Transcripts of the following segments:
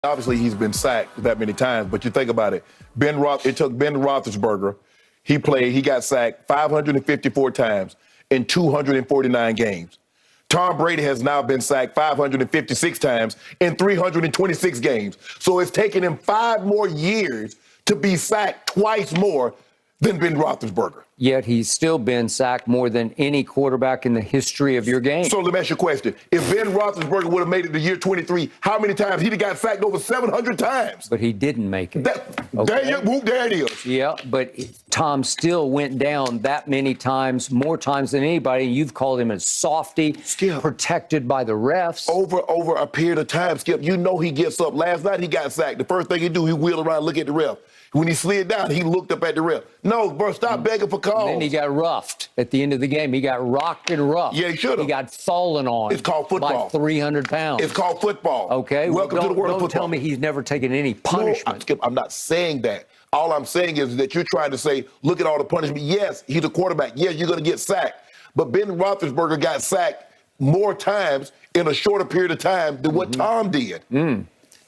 Obviously, he's been sacked that many times, but you think about it. It took Ben Roethlisberger. He got sacked 554 times in 249 games. Tom Brady has now been sacked 556 times in 326 games. So it's taken him 5 more years to be sacked twice more than Ben Roethlisberger. Yet he's still been sacked more than any quarterback in the history of your game. So let me ask you a question. If Ben Roethlisberger would have made it to year 23, how many times? He'd have got sacked over 700 times. But he didn't make it. There it is. Yeah, but Tom still went down that many times, more times than anybody. You've called him a softy, Skip, protected by the refs. Over a period of time, Skip, you know he gets up. Last night he got sacked. The first thing he do, he wheeled around, look at the ref. When he slid down, he looked up at the ref. No, bro, stop begging for calls. And then he got roughed at the end of the game. He got rocked and roughed. Yeah, he should have. He got fallen on. It's called football. By 300 pounds. It's called football. Okay. Welcome to the world of football. Don't tell me he's never taken any punishment. No, I'm not saying that. All I'm saying is that you're trying to say, look at all the punishment. Yes, he's a quarterback. Yes, you're going to get sacked. But Ben Roethlisberger got sacked more times in a shorter period of time than what Tom did.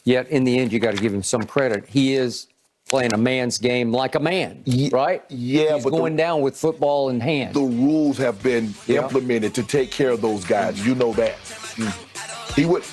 Yet, in the end, you got to give him some credit. He is playing a man's game like a man, right? Yeah, he's going down with football in hand. The rules have been implemented to take care of those guys. You know that. He would.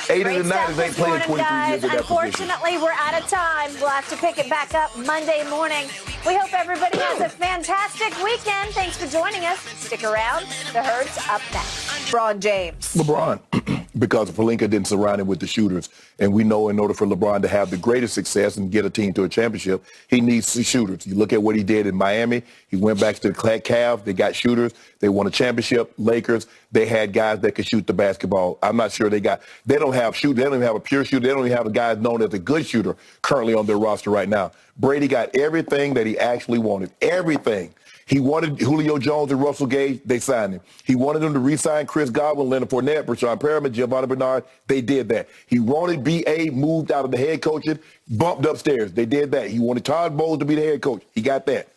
80 to 90 ain't playing 23 years in that Unfortunately, we're out of time. We'll have to pick it back up Monday morning. We hope everybody has a fantastic weekend. Thanks for joining us. Stick around. The Herd's up next. LeBron James. LeBron, because Pelinka didn't surround him with the shooters. And we know in order for LeBron to have the greatest success and get a team to a championship, he needs the shooters. You look at what he did in Miami. He went back to the Cavs. They got shooters. They won a championship. Lakers, they had guys that could shoot the basketball. I'm not sure they don't have shooters. They don't even have a pure shooter. They don't even have a guy known as a good shooter currently on their roster right now. Brady got everything that he actually wanted. Everything. He wanted Julio Jones and Russell Gage. They signed him. He wanted them to re-sign Chris Godwin, Leonard Fournette, Brashon Perriman, Giovanni Bernard. They did that. He wanted B.A. moved out of the head coaching, bumped upstairs. They did that. He wanted Todd Bowles to be the head coach. He got that.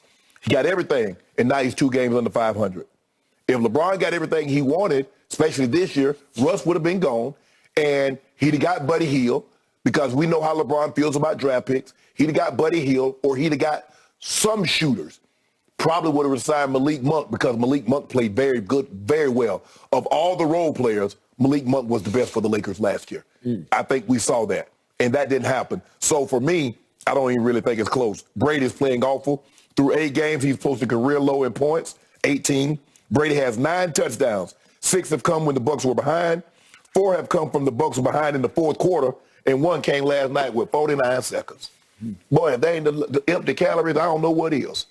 He got everything, and now he's 2 games under 500. If LeBron got everything he wanted, especially this year, Russ would have been gone, and he'd have got Buddy Hield, because we know how LeBron feels about draft picks. He'd have got Buddy Hield, or he'd have got some shooters. Probably would have resigned Malik Monk, because Malik Monk played very good, very well. Of all the role players, Malik Monk was the best for the Lakers last year. I think we saw that, and that didn't happen. So for me, I don't even really think it's close. Brady's playing awful. Through 8 games, he's posted career low in points, 18. Brady has 9 touchdowns. 6 have come when the Bucs were behind. 4 have come from the Bucs were behind in the fourth quarter, and 1 came last night with 49 seconds. Boy, if they ain't the empty calories, I don't know what is.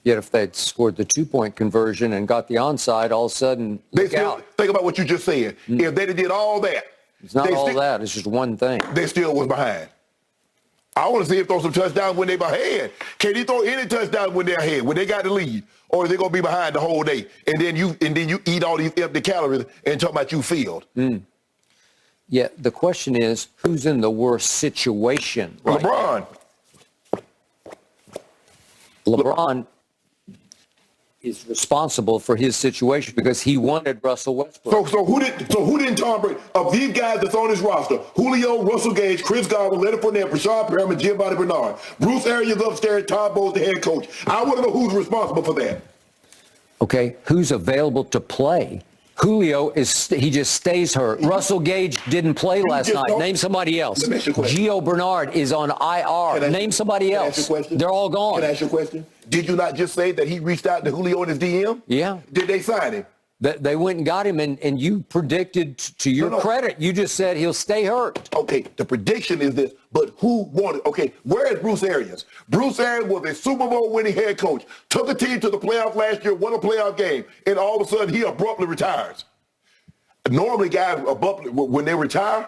Yet if they'd scored the 2-point conversion and got the onside, all of a sudden, Think about what you just said. If they did all that. It's not all that. It's just one thing. They still was behind. I want to see him throw some touchdowns when they're behind. Can he throw any touchdowns when they're ahead, when they got the lead? Or are they going to be behind the whole day? And then you eat all these empty calories and talk about you failed. Yeah, the question is, who's in the worst situation right LeBron. now? LeBron is responsible for his situation because he wanted Russell Westbrook. So who didn't Tom Brady, of these guys that's on his roster, Julio, Russell Gage, Chris Godwin, Leonard Fournette, Brashon Perriman, Giovanni Bernard, Bruce Arians upstairs, Todd Bowles, the head coach. I want to know who's responsible for that. Okay, who's available to play? Julio he just stays hurt. Russell Gage didn't play last night. Name somebody else. Gio Bernard is on IR. Name somebody else. They're all gone. Can I ask you a question? Did you not just say that he reached out to Julio in his DM? Yeah. Did they sign him? They went and got him, and you predicted, to your credit, you just said he'll stay hurt. Okay, the prediction is this, but who wanted? Okay, where is Bruce Arians? Bruce Arians was a Super Bowl winning head coach, took a team to the playoffs last year, won a playoff game, and all of a sudden he abruptly retires. Normally guys abruptly, when they retire,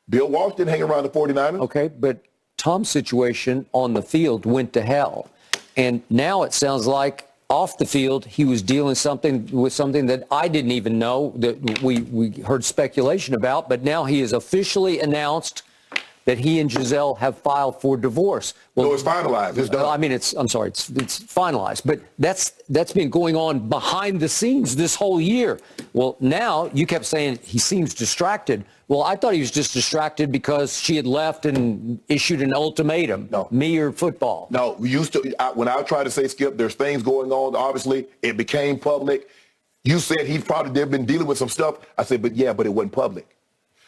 Bill Walsh didn't hang around the 49ers. Okay, but Tom's situation on the field went to hell, and now it sounds like off the field, he was dealing with something that I didn't even know, that we heard speculation about, but now he has officially announced that he and Giselle have filed for divorce. Well, no, it's finalized. It's done. I mean, it's finalized, but that's been going on behind the scenes this whole year. Well, now you kept saying he seems distracted. Well, I thought he was just distracted because she had left and issued an ultimatum. No. Me or football. No, we used to, when I try to say, Skip, there's things going on, obviously, it became public. You said they've been dealing with some stuff. I said, but it wasn't public.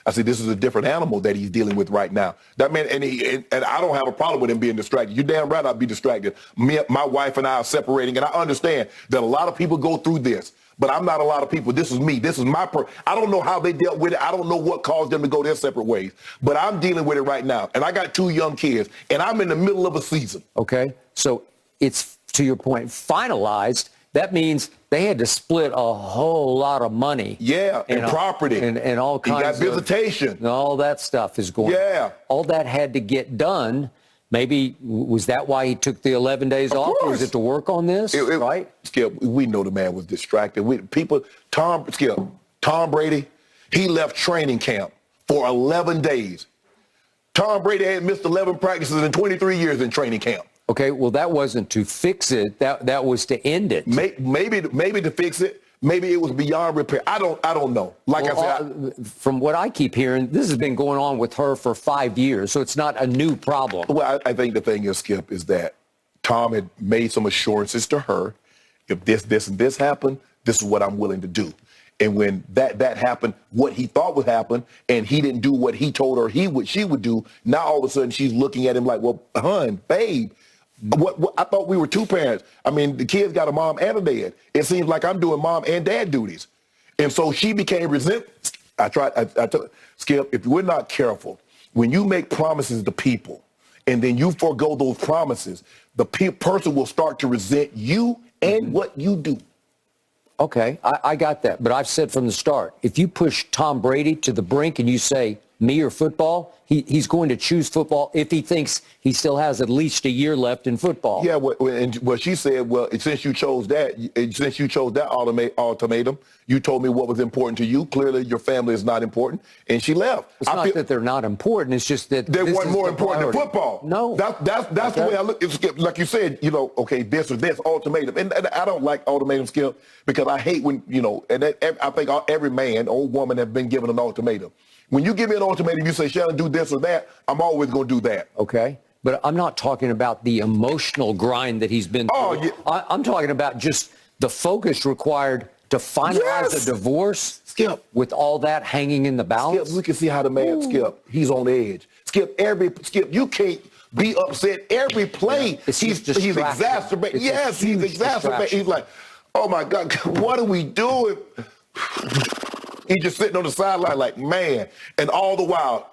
I said, this is a different animal that he's dealing with right now. That man, and I don't have a problem with him being distracted. You're damn right I'd be distracted. My wife and I are separating, and I understand that a lot of people go through this, but I'm not a lot of people. This is me. This is I don't know how they dealt with it. I don't know what caused them to go their separate ways, but I'm dealing with it right now. And I got 2 young kids, and I'm in the middle of a season. Okay, so it's, to your point, finalized. That means they had to split a whole lot of money. Yeah, and property. And all kinds of... You got visitation. And all that stuff is going on. Yeah. All that had to get done. Maybe, was that why he took the 11 days off? Or was it to work on this, right? Skip, we know the man was distracted. Tom Brady, he left training camp for 11 days. Tom Brady had missed 11 practices in 23 years in training camp. Okay, well, that wasn't to fix it. That was to end it. Maybe to fix it. Maybe it was beyond repair. I don't know. Like I said, from what I keep hearing, this has been going on with her for 5 years, so it's not a new problem. Well, I think the thing is, Skip, is that Tom had made some assurances to her. If this, and this happened, this is what I'm willing to do. And when that happened, what he thought would happen, and he didn't do what he told her she would do, now all of a sudden she's looking at him like, well, hon, babe, what I thought we were 2 parents. I mean, the kids got a mom and a dad. It seems like I'm doing mom and dad duties. And so she became resentful. I told Skip, if we're not careful, when you make promises to people and then you forego those promises, the person will start to resent you and what you do. Okay, I got that. But I've said from the start, if you push Tom Brady to the brink and you say, me or football, he's going to choose football if he thinks he still has at least a year left in football. Yeah, and what she said, well, since you chose that ultimatum, you told me what was important to you. Clearly, your family is not important, and she left. It's not that they're not important. It's just that they weren't more important than football. No, that's the way I look. Skip, like you said, okay, this or this ultimatum, and I don't like ultimatum, Skip, because I hate when and I think every man or woman has been given an ultimatum. When you give me an ultimatum, you say, Shannon, do this or that, I'm always going to do that. Okay. But I'm not talking about the emotional grind that he's been through. Oh, yeah. I'm talking about just the focus required to finalize a divorce. Skip. With all that hanging in the balance. Skip, we can see how the man, Skip, he's on edge. Skip, you can't be upset every play. Yeah. He's exacerbated. Yes, he's exacerbated. He's like, oh, my God, what are we doing? He's just sitting on the sideline like, man. And all the while,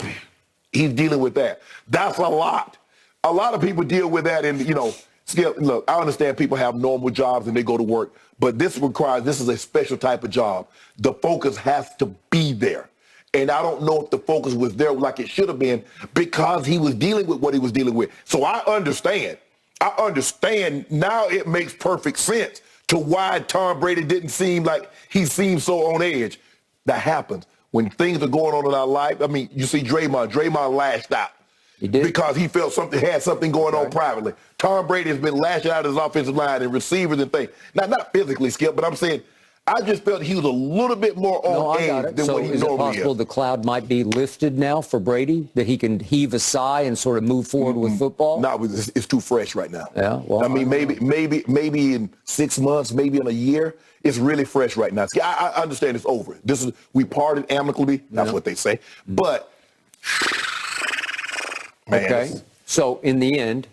he's dealing with that. That's a lot. A lot of people deal with that. And, Skip, look, I understand people have normal jobs and they go to work. But this is a special type of job. The focus has to be there. And I don't know if the focus was there like it should have been because he was dealing with what he was dealing with. So I understand. Now it makes perfect sense to why Tom Brady didn't seem like he seemed so on edge. That happens when things are going on in our life. I mean, you see Draymond lashed out. He did. Because he felt had something going on privately. Tom Brady has been lashing out his offensive line and receivers and things. Now, not physically, Skip, but I'm saying I just felt he was a little bit more on edge than what he normally is. So is it possible the cloud might be lifted now for Brady, that he can heave a sigh and sort of move forward with football? No, it's too fresh right now. Yeah, well, I mean, maybe in 6 months, maybe in a year. It's really fresh right now. I understand it's over. We parted amicably. That's what they say. But, man. Okay. So in the end,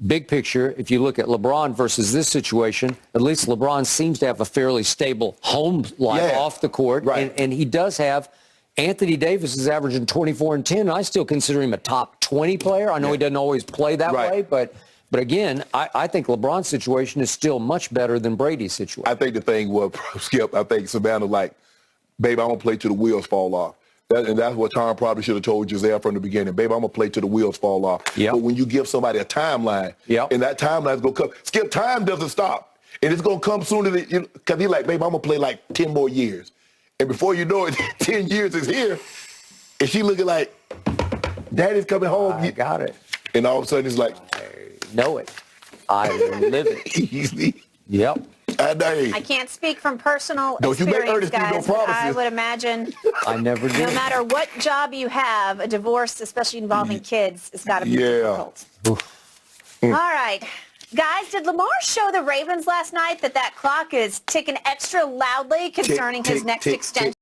big picture, if you look at LeBron versus this situation, at least LeBron seems to have a fairly stable home life off the court. Right. And he does have Anthony Davis is averaging 24 and 10. And I still consider him a top 20 player. I know he doesn't always play that way, but again, I think LeBron's situation is still much better than Brady's situation. I think the thing was, Skip, I think Savannah like, babe, I'm going to play till the wheels fall off. And that's what Tom probably should have told Giselle from the beginning. Babe, I'm going to play till the wheels fall off. Yep. But when you give somebody a timeline, and that timeline is going to come. Skip, time doesn't stop. And it's going to come sooner than, because he's like, babe, I'm going to play like 10 more years. And before you know it, 10 years is here. And she looking like, Daddy's coming home. I got it. And all of a sudden it's like, I know it. I live it. Easy. Yep. I can't speak from personal Don't you make experience, Ernest keep no guys, but I promises. would imagine I never did. no matter what job you have, a divorce, especially involving kids, has got to be difficult. All right. Guys, did Lamar show the Ravens last night that clock is ticking extra loudly concerning his next extension?